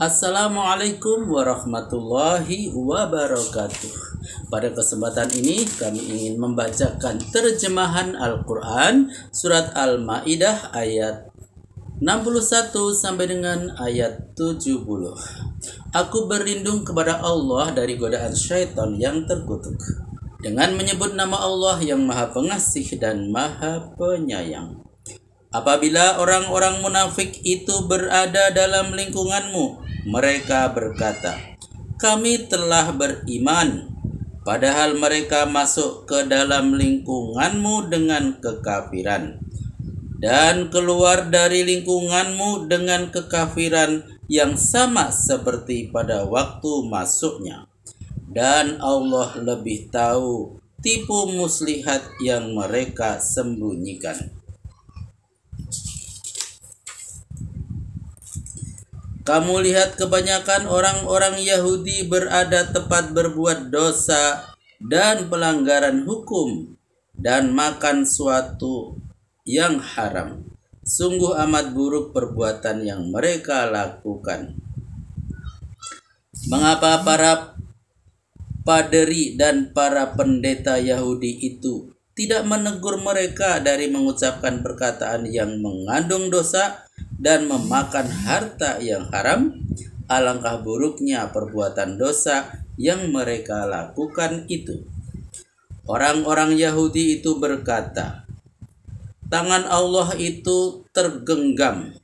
Assalamualaikum warahmatullahi wabarakatuh. Pada kesempatan ini kami ingin membacakan terjemahan Al-Quran Surat Al-Ma'idah ayat 61 sampai dengan ayat 70. Aku berlindung kepada Allah dari godaan syaitan yang terkutuk, dengan menyebut nama Allah yang Maha Pengasih dan Maha Penyayang. Apabila orang-orang munafik itu berada dalam lingkunganmu, mereka berkata, "Kami telah beriman," padahal mereka masuk ke dalam lingkunganmu dengan kekafiran, dan keluar dari lingkunganmu dengan kekafiran yang sama seperti pada waktu masuknya. Dan Allah lebih tahu tipu muslihat yang mereka sembunyikan. Kamu lihat kebanyakan orang-orang Yahudi berada tepat berbuat dosa dan pelanggaran hukum dan makan suatu yang haram. Sungguh amat buruk perbuatan yang mereka lakukan. Mengapa para paderi dan para pendeta Yahudi itu tidak menegur mereka dari mengucapkan perkataan yang mengandung dosa dan memakan harta yang haram? Alangkah buruknya perbuatan dosa yang mereka lakukan itu. Orang-orang Yahudi itu berkata, "Tangan Allah itu tergenggam."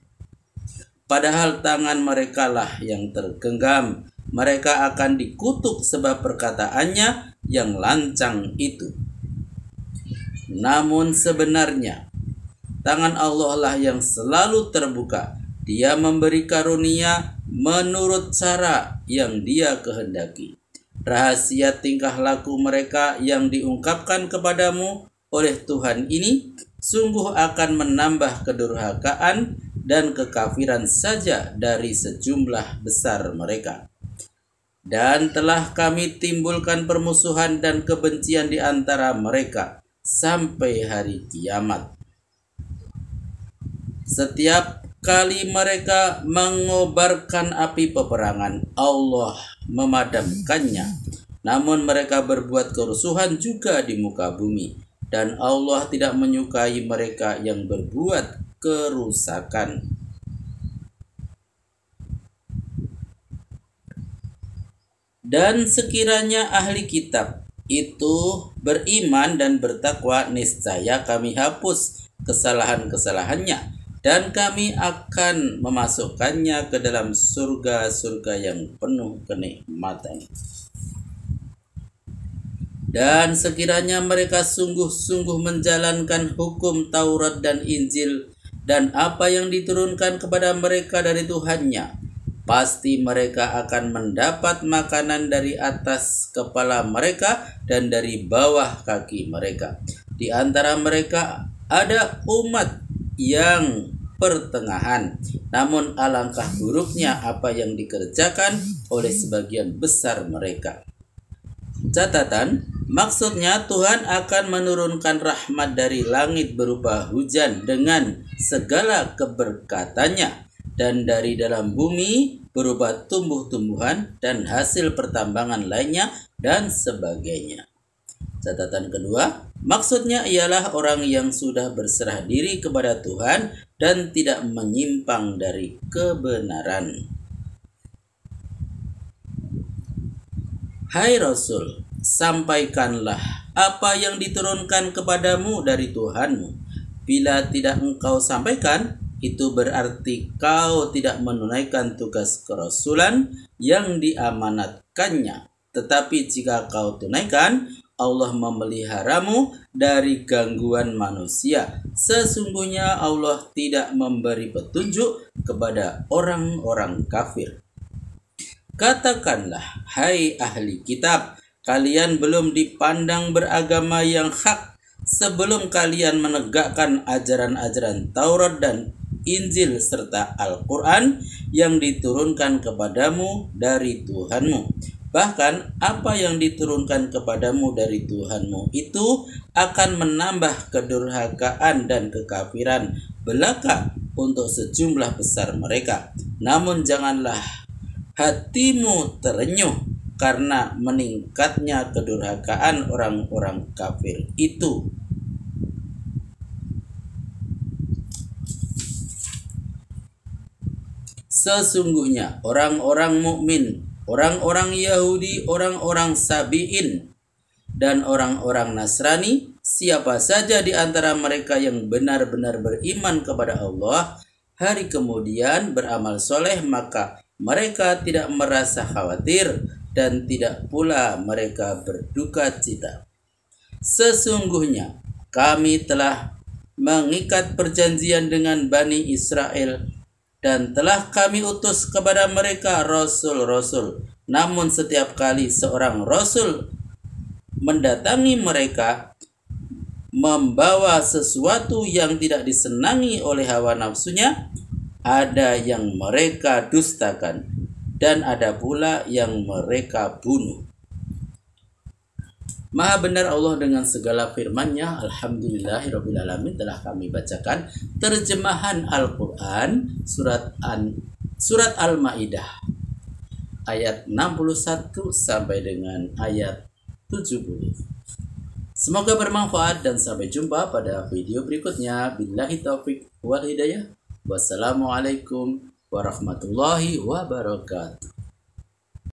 Padahal tangan merekalah yang tergenggam. Mereka akan dikutuk sebab perkataannya yang lancang itu. Namun sebenarnya tangan Allah lah yang selalu terbuka. Dia memberi karunia menurut cara yang Dia kehendaki. Rahasia tingkah laku mereka yang diungkapkan kepadamu oleh Tuhan ini sungguh akan menambah kedurhakaan dan kekafiran saja dari sejumlah besar mereka. Dan telah kami timbulkan permusuhan dan kebencian di antara mereka sampai hari kiamat. Setiap kali mereka mengobarkan api peperangan, Allah memadamkannya. Namun mereka berbuat kerusuhan juga di muka bumi, dan Allah tidak menyukai mereka yang berbuat kerusakan. Dan sekiranya ahli kitab itu beriman dan bertakwa, niscaya kami hapus kesalahan-kesalahannya, dan kami akan memasukkannya ke dalam surga-surga yang penuh kenikmatan. Dan sekiranya mereka sungguh-sungguh menjalankan hukum Taurat dan Injil dan apa yang diturunkan kepada mereka dari Tuhannya, pasti mereka akan mendapat makanan dari atas kepala mereka dan dari bawah kaki mereka. Di antara mereka ada umat yang pertengahan, namun alangkah buruknya apa yang dikerjakan oleh sebagian besar mereka. Catatan, maksudnya Tuhan akan menurunkan rahmat dari langit berupa hujan dengan segala keberkatannya, dan dari dalam bumi berupa tumbuh-tumbuhan dan hasil pertambangan lainnya dan sebagainya. Catatan kedua, maksudnya ialah orang yang sudah berserah diri kepada Tuhan dan tidak menyimpang dari kebenaran. Hai Rasul, sampaikanlah apa yang diturunkan kepadamu dari Tuhanmu. Bila tidak engkau sampaikan, itu berarti kau tidak menunaikan tugas kerasulan yang diamanatkannya. Tetapi jika kau tunaikan, Allah memeliharamu dari gangguan manusia. Sesungguhnya Allah tidak memberi petunjuk kepada orang-orang kafir. Katakanlah, hai ahli kitab, kalian belum dipandang beragama yang hak sebelum kalian menegakkan ajaran-ajaran Taurat dan Injil serta Al-Quran yang diturunkan kepadamu dari Tuhanmu. Bahkan apa yang diturunkan kepadamu dari Tuhanmu itu akan menambah kedurhakaan dan kekafiran belaka untuk sejumlah besar mereka. Namun janganlah hatimu terenyuh karena meningkatnya kedurhakaan orang-orang kafir itu. Sesungguhnya orang-orang mukmin, orang-orang Yahudi, orang-orang Sabi'in, dan orang-orang Nasrani, siapa saja di antara mereka yang benar-benar beriman kepada Allah, hari kemudian beramal soleh, maka mereka tidak merasa khawatir dan tidak pula mereka berduka cita. Sesungguhnya kami telah mengikat perjanjian dengan Bani Israel dan telah kami utus kepada mereka rasul-rasul. Namun setiap kali seorang rasul mendatangi mereka membawa sesuatu yang tidak disenangi oleh hawa nafsunya, ada yang mereka dustakan dan ada pula yang mereka bunuh. Maha benar Allah dengan segala firman-Nya. Alhamdulillahirrabbilalamin. Telah kami bacakan terjemahan Al-Quran surat Al-Ma'idah ayat 61 sampai dengan ayat 70. Semoga bermanfaat dan sampai jumpa pada video berikutnya. Billahi taufik wal hidayah. Wassalamualaikum warahmatullahi wabarakatuh.